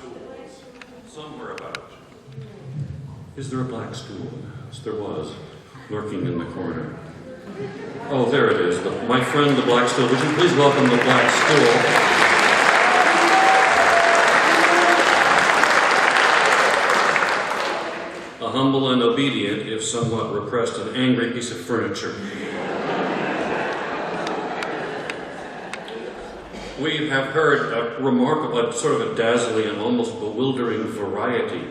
stools somewhere about. Is there a black stool in the house? There was, lurking in the corner. Oh, there it is. My friend, the black stool. Would you please welcome the black stool? A humble and obedient, if somewhat repressed and angry piece of furniture. We have heard a remarkable, sort of a dazzling and almost bewildering variety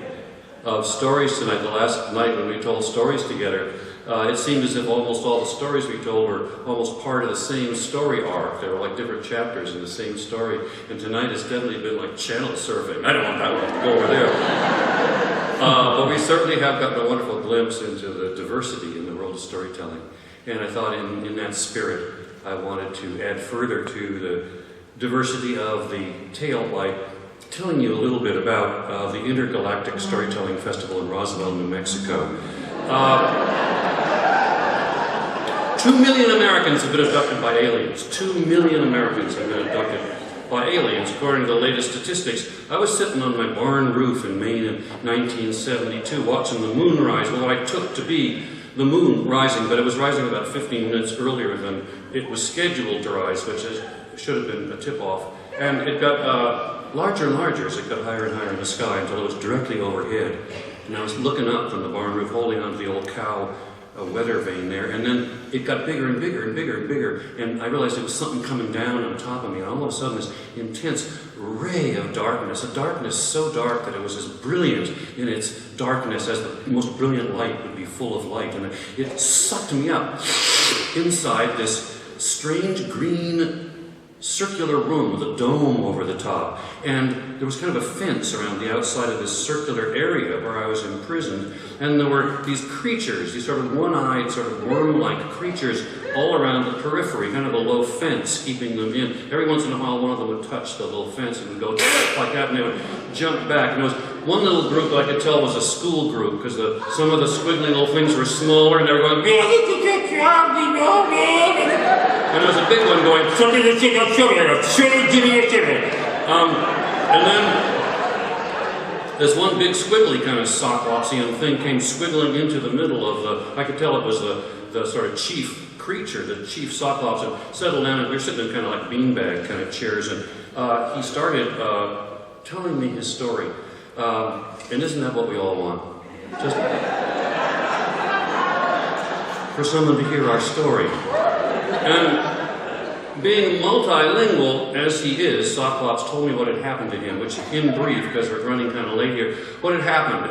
of stories tonight. The last night when we told stories together, it seemed as if almost all the stories we told were almost part of the same story arc. They were like different chapters in the same story. And tonight has definitely been like channel surfing. I don't want that one to go over there. But we certainly have gotten a wonderful glimpse into the diversity in the world of storytelling. And I thought in that spirit, I wanted to add further to the diversity of the tale by telling you a little bit about the Intergalactic Storytelling Festival in Roswell, New Mexico. 2 million Americans have been abducted by aliens. 2 million Americans have been abducted by aliens, according to the latest statistics. I was sitting on my barn roof in Maine in 1972 watching the moon rise, what I took to be the moon rising, but it was rising about 15 minutes earlier than it was scheduled to rise, which should have been a tip-off. And it got larger and larger as it got higher and higher in the sky until it was directly overhead. And I was looking up from the barn roof, holding onto the old cow weather vane there, and then it got bigger and bigger and bigger and bigger, and I realized it was something coming down on top of me, and all of a sudden this intense ray of darkness, a darkness so dark that it was as brilliant in its darkness as the most brilliant light would be full of light, and it sucked me up inside this strange green circular room with a dome over the top, and there was kind of a fence around the outside of this circular area where I was imprisoned, and there were these creatures, these sort of one-eyed, sort of worm-like creatures all around the periphery, kind of a low fence keeping them in. Every once in a while one of them would touch the little fence and would go like that, and they would jump back. And there was one little group that I could tell was a school group, because some of the squiggly little things were smaller, and they were going, and there was a big one going, and then this one big squiggly kind of Cyclopsian thing came squiggling into the middle of the, I could tell it was the sort of chief creature, the chief Cyclops, and settled down, and we were sitting in kind of like beanbag kind of chairs, and he started telling me his story. And isn't that what we all want? Just for someone to hear our story. And being multilingual as he is, Cyclops told me what had happened to him, which in brief, because we're running kind of late here, what had happened.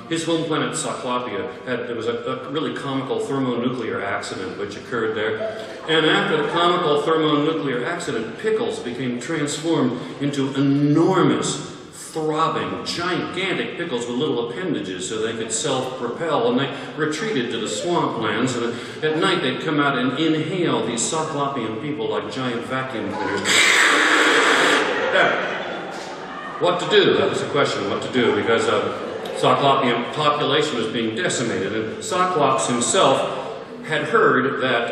His home planet, Cyclopia, there was a really comical thermonuclear accident which occurred there. And after the comical thermonuclear accident, Pickles became transformed into enormous, throbbing, gigantic pickles with little appendages so they could self-propel, and they retreated to the swamplands, and at night they'd come out and inhale these Cyclopean people like giant vacuum cleaners. Now, what to do? That was the question, what to do, because Cyclopean population was being decimated, and Cyclops himself had heard that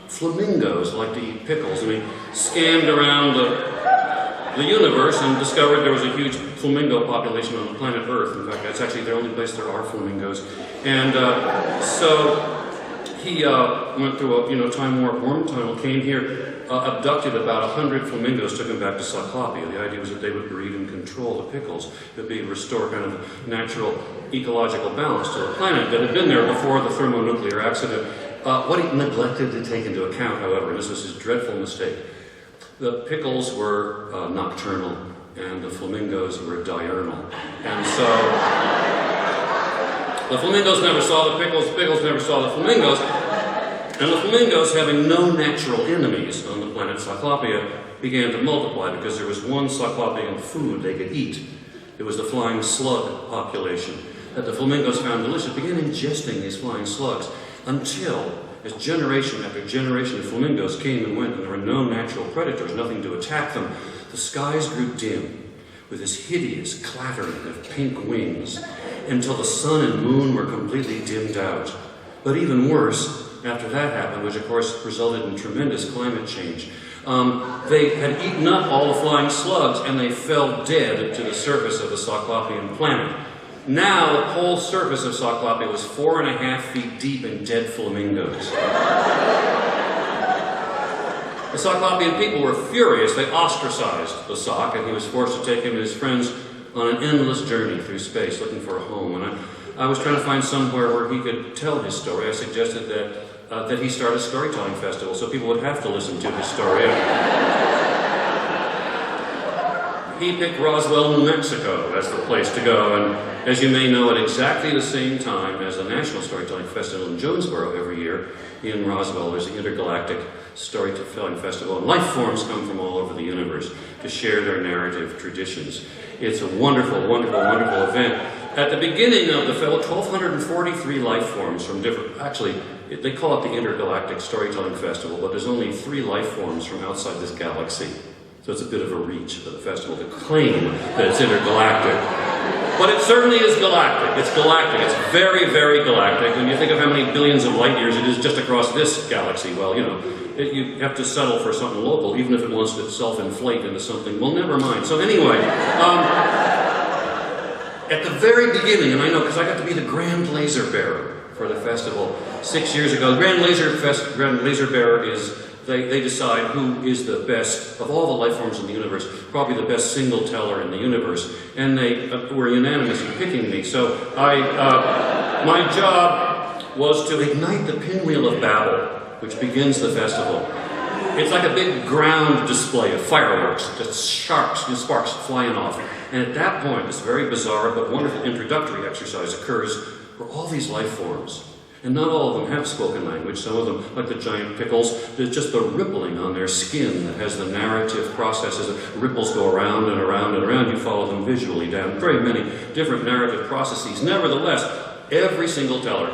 flamingos like to eat pickles, and he scanned around the universe and discovered there was a huge flamingo population on the planet Earth. In fact, that's actually the only place there are flamingos. And so he went through a time warp worm tunnel, came here, abducted about 100 flamingos, took them back to Cyclopia. The idea was that they would breed and control the pickles, that would restore kind of natural ecological balance to the planet that had been there before the thermonuclear accident. What he neglected to take into account, however, and this was his dreadful mistake, the pickles were nocturnal, and the flamingos were diurnal. And so, the flamingos never saw the pickles never saw the flamingos, and the flamingos, having no natural enemies on the planet Cyclopia, began to multiply because there was one Cyclopean food they could eat. It was the flying slug population that the flamingos found delicious, began ingesting these flying slugs until, as generation after generation of flamingos came and went, and there were no natural predators, nothing to attack them, the skies grew dim with this hideous clattering of pink wings until the sun and moon were completely dimmed out. But even worse, after that happened, which of course resulted in tremendous climate change, They had eaten up all the flying slugs and they fell dead to the surface of the Cyclopean planet. Now the whole surface of Cyclopia was 4.5 feet deep in dead flamingos. The Cyclopean people were furious. They ostracized the Sock, and he was forced to take him and his friends on an endless journey through space looking for a home. And I was trying to find somewhere where he could tell his story. I suggested that he start a storytelling festival so people would have to listen to his story. He picked Roswell, New Mexico as the place to go, and as you may know, at exactly the same time as the National Storytelling Festival in Jonesboro every year, in Roswell there's the Intergalactic Storytelling Festival, and life forms come from all over the universe to share their narrative traditions. It's a wonderful, wonderful, wonderful event. At the beginning of the festival, 1,243 life forms from different, actually, they call it the Intergalactic Storytelling Festival, but there's only 3 life forms from outside this galaxy. So it's a bit of a reach for the festival to claim that it's intergalactic. But it certainly is galactic. It's galactic. It's very, very galactic. When you think of how many billions of light years it is just across this galaxy, well, you know, you have to settle for something local, even if it wants to self-inflate into something. Well, never mind. So anyway, at the very beginning, and I know because I got to be the grand laser bearer for the festival 6 years ago. The grand laser bearer is they decide who is the best of all the life forms in the universe, probably the best single teller in the universe, and they were unanimous in picking me. So my job was to ignite the pinwheel of Babel, which begins the festival. It's like a big ground display of fireworks, just sparks flying off. And at that point, this very bizarre but wonderful introductory exercise occurs for all these life forms. And not all of them have spoken language. Some of them, like the giant pickles, there's just the rippling on their skin that has the narrative processes. The ripples go around and around and around. You follow them visually down very many different narrative processes. Nevertheless, every single teller,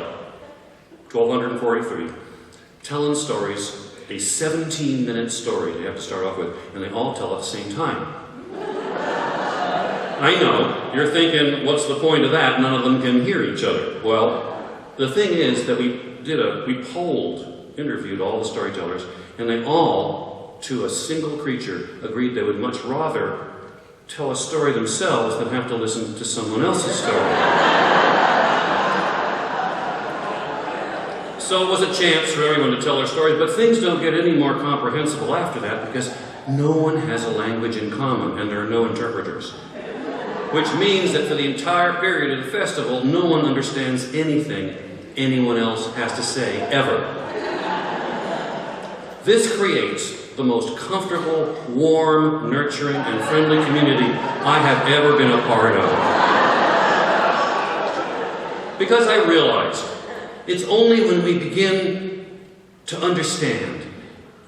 1,243, telling stories, a 17-minute story they have to start off with, and they all tell at the same time. I know, you're thinking, what's the point of that? None of them can hear each other. Well, the thing is that we interviewed all the storytellers, and they all, to a single creature, agreed they would much rather tell a story themselves than have to listen to someone else's story. So it was a chance for everyone to tell their stories, but things don't get any more comprehensible after that because no one has a language in common and there are no interpreters. Which means that for the entire period of the festival, no one understands anything anyone else has to say, ever. This creates the most comfortable, warm, nurturing, and friendly community I have ever been a part of. Because I realize it's only when we begin to understand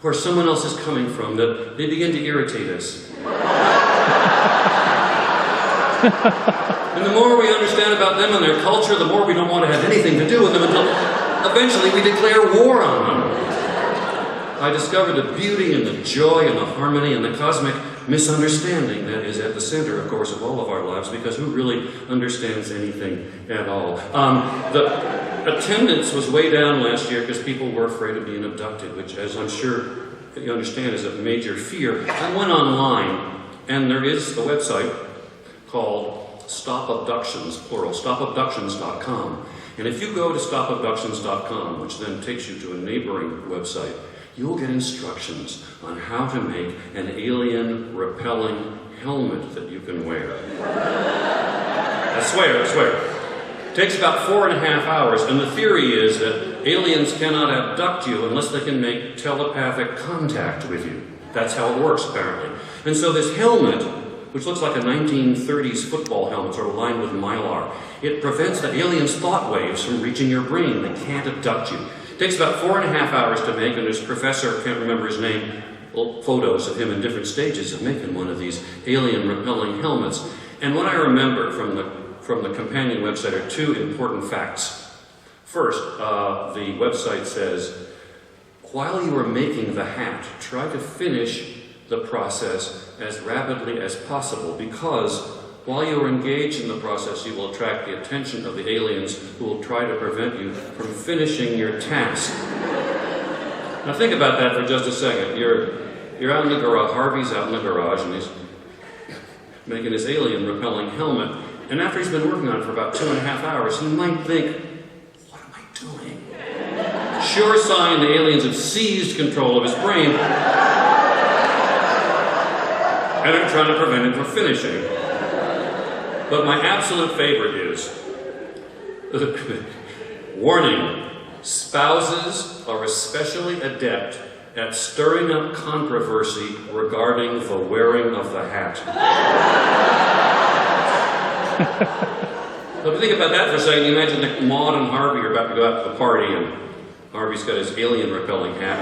where someone else is coming from that they begin to irritate us. And the more we understand about them and their culture, the more we don't want to have anything to do with them until eventually we declare war on them. I discovered the beauty and the joy and the harmony and the cosmic misunderstanding that is at the center, of course, of all of our lives, because who really understands anything at all? The attendance was way down last year because people were afraid of being abducted, which, as I'm sure you understand, is a major fear. I went online, and there is a website called Stop Abductions, plural, stopabductions.com. And if you go to stopabductions.com, which then takes you to a neighboring website, you'll get instructions on how to make an alien-repelling helmet that you can wear. I swear. It takes about 4.5 hours, and the theory is that aliens cannot abduct you unless they can make telepathic contact with you. That's how it works, apparently. And so this helmet, which looks like a 1930s football helmet, sort of lined with mylar, it prevents the aliens' thought waves from reaching your brain. They can't abduct you. It takes about 4.5 hours to make, and there's a professor, can't remember his name, photos of him in different stages of making one of these alien-repelling helmets. And what I remember from the companion website are 2 important facts. First, the website says, while you are making the hat, try to finish the process as rapidly as possible, because while you are engaged in the process, you will attract the attention of the aliens who will try to prevent you from finishing your task. Now think about that for just a second. You're You're out in the garage, Harvey's out in the garage, and he's making his alien-repelling helmet. And after he's been working on it for about 2.5 hours, he might think, what am I doing? Sure sign the aliens have seized control of his brain, and are trying to prevent him from finishing. But my absolute favorite is, warning, spouses are especially adept at stirring up controversy regarding the wearing of the hat. So if you think about that for a second, you imagine that Maud and Harvey are about to go out to the party, and Harvey's got his alien-repelling hat.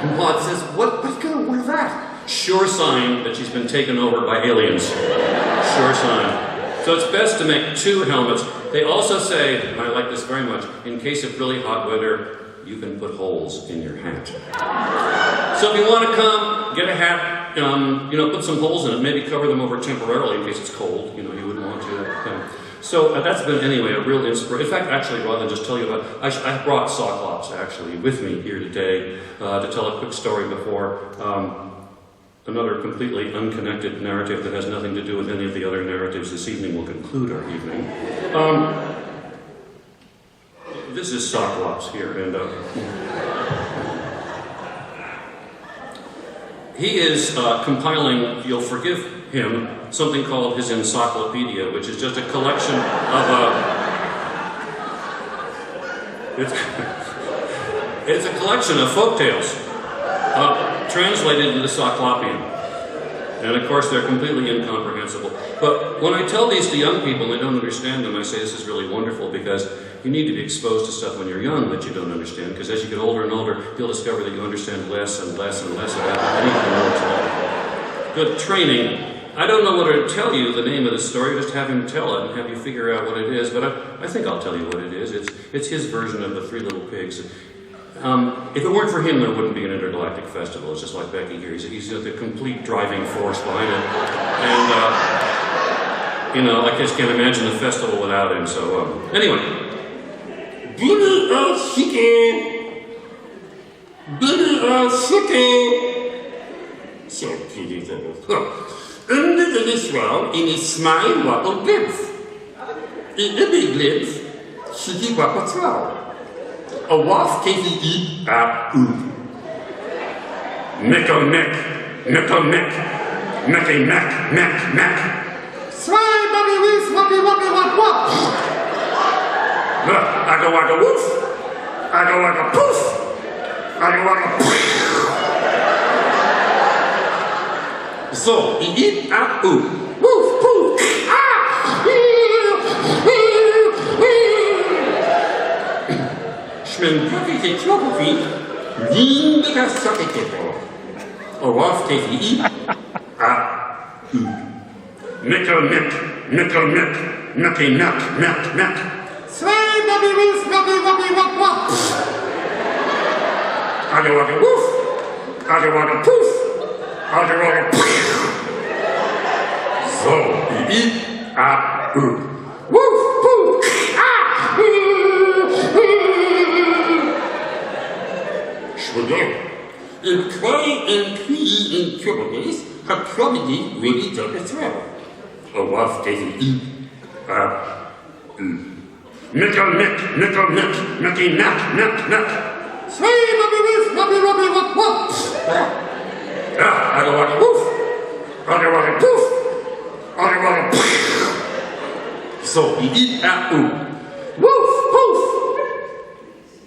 And Maud says, what are you going to wear that? Sure sign that she's been taken over by aliens. Sure sign. So it's best to make 2 helmets. They also say, and I like this very much, in case of really hot weather, you can put holes in your hat. So if you want to come, get a hat, put some holes in it, maybe cover them over temporarily in case it's cold. You wouldn't want to. So that's been, anyway, a real inspiration. In fact, actually, rather than just tell you about, I brought Cyclops, actually, with me here today to tell a quick story before another completely unconnected narrative that has nothing to do with any of the other narratives this evening will conclude our evening. This is Cyclops here, and he is compiling, you'll forgive him, something called his encyclopedia, which is just a collection of it's a collection of folktales translated into Cyclopean. And of course, they're completely incomprehensible. But when I tell these to young people and they don't understand them, I say this is really wonderful because you need to be exposed to stuff when you're young that you don't understand, because as you get older and older, you'll discover that you understand less and less and less about anything else. Good training. I don't know whether to tell you the name of the story, just have him tell it and have you figure out what it is, but I think I'll tell you what it is. It's his version of the Three Little Pigs. If it weren't for him, there wouldn't be an intergalactic festival. It's just like Becky here. He's the complete driving force behind it. And, I just can't imagine the festival without him. So, anyway. Billy chicken. Billy chicken. So, under the shroud, in his smile, wappel glimpse. In the big glimpse, shitty wappel trout. A waft KVE Nickel neck, necky neck. Sway, bubby woof, wubby wop. Look, I go like a woof, I go like a poof, I go like a poof. So, he eat woof, poof, Schmempuffi c'est Tropoffi, ligne de Sakikepo. Au Waf KVI, Nickel neck, necky neck. Sway, bubby woof, wubby wop. I go like a woof, I go like a poof, I go like a poof. So, he eat woof, poof, in cry and clee in troubles, her probably really took a throw. A waff taking Nickel neck, necky neck. Sway, bubby wop. I go like a woof, I go like a poof, I go like a poof. So he eat woof, poof.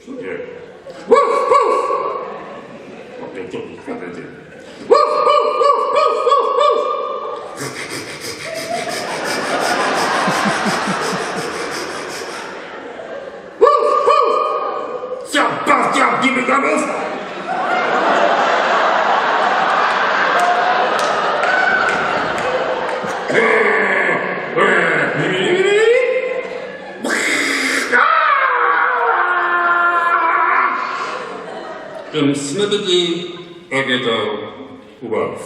Okay. Woof, poof. Okay, woof. Tiens, give me that move. Snippety, Egeto, Wolf.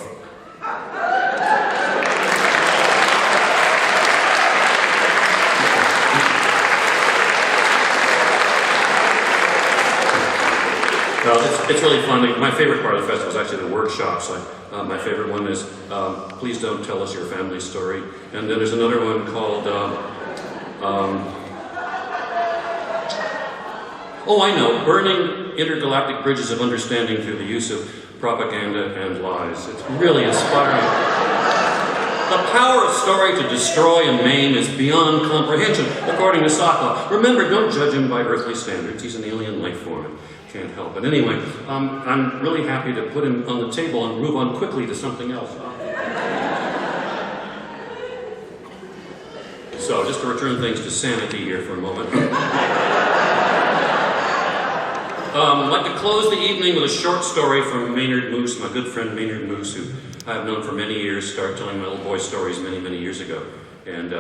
Well, It's really fun. My favorite part of the festival is actually the workshops. My favorite one is Please Don't Tell Us Your Family Story. And then there's another one called, oh, I know, Burning Intergalactic Bridges of Understanding Through the Use of Propaganda and Lies. It's really inspiring. The power of story to destroy and maim is beyond comprehension, according to Sokolow. Remember, don't judge him by earthly standards. He's an alien life form. Can't help it. Anyway, I'm really happy to put him on the table and move on quickly to something else. So, just to return things to sanity here for a moment. I'd like to close the evening with a short story from Maynard Moose, my good friend Maynard Moose, who I've known for many years, started telling my little boy stories many, many years ago. And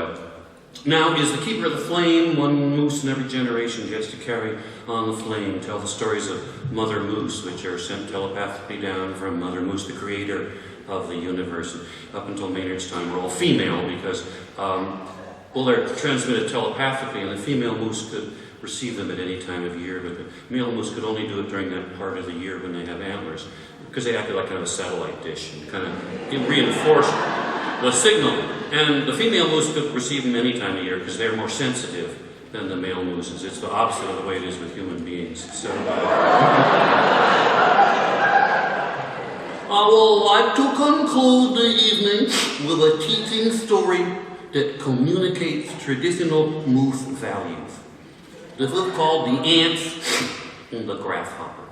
now is the keeper of the flame. One moose in every generation gets to carry on the flame, tell the stories of Mother Moose, which are sent telepathically down from Mother Moose, the creator of the universe. And up until Maynard's time, we're all female because, well, they're transmitted telepathically, and the female moose could receive them at any time of year, but the male moose could only do it during that part of the year when they have antlers, because they acted like kind of a satellite dish and kind of reinforced the signal. And the female moose could receive them any time of year because they're more sensitive than the male mooses. It's the opposite of the way it is with human beings. So, I would like to conclude the evening with a teaching story that communicates traditional moose values. This is called The Ants and the Grasshopper.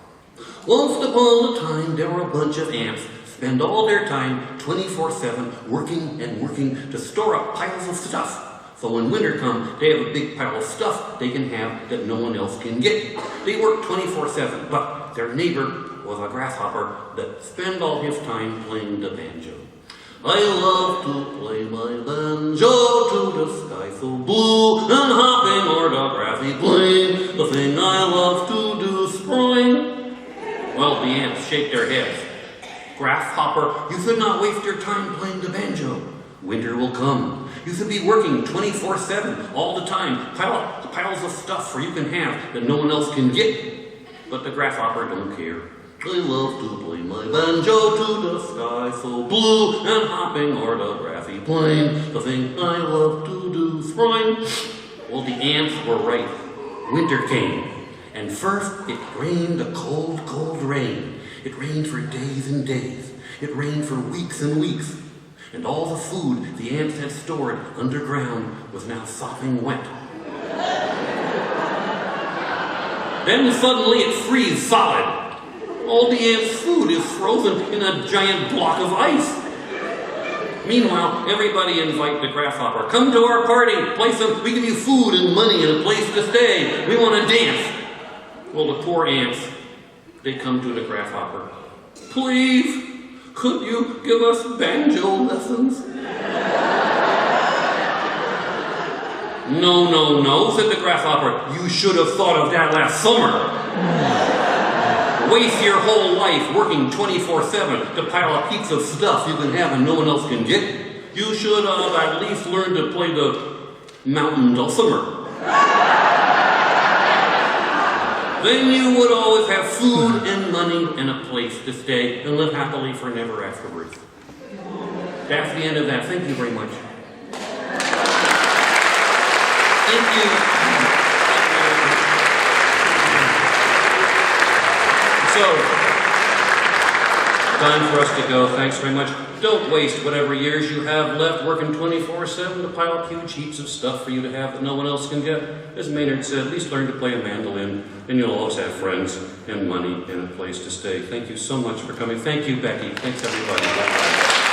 Once upon a time, there were a bunch of ants spend all their time 24/7 working and working to store up piles of stuff. So when winter comes, they have a big pile of stuff they can have that no one else can get. They work 24/7, but their neighbor was a grasshopper that spent all his time playing the banjo. I love to play my banjo to the sky so blue and hopping o'er the grassy plain. The thing I love to do spring. Well, the ants shake their heads. Grasshopper, you should not waste your time playing the banjo. Winter will come. You should be working 24/7 all the time. Pile up the piles of stuff for you can have that no one else can get. But the grasshopper don't care. I love to play my banjo to the sky so blue and hopping o'er the grassy plain. The thing I love to do spring. Well, the ants were right. Winter came. And first it rained a cold, cold rain. It rained for days and days. It rained for weeks and weeks. And all the food the ants had stored underground was now sopping wet. Then suddenly it freezed solid. All the ants' food is frozen in a giant block of ice. Meanwhile, everybody invite the grasshopper. Come to our party. We give you food and money and a place to stay. We want to dance. Well, the poor ants, they come to the grasshopper. Please, could you give us banjo lessons? No, no, no, said the grasshopper. You should have thought of that last summer. Waste your whole life working 24/7 to pile up heaps of stuff you can have and no one else can get. You should have at least learned to play the mountain dulcimer. Then you would always have food and money and a place to stay and live happily for never afterwards. That's the end of that. Thank you very much. Thank you. So, time for us to go. Thanks very much. Don't waste whatever years you have left working 24/7 to pile up huge heaps of stuff for you to have that no one else can get. As Maynard said, at least learn to play a mandolin, and you'll always have friends and money and a place to stay. Thank you so much for coming. Thank you, Becky. Thanks, everybody. Bye-bye.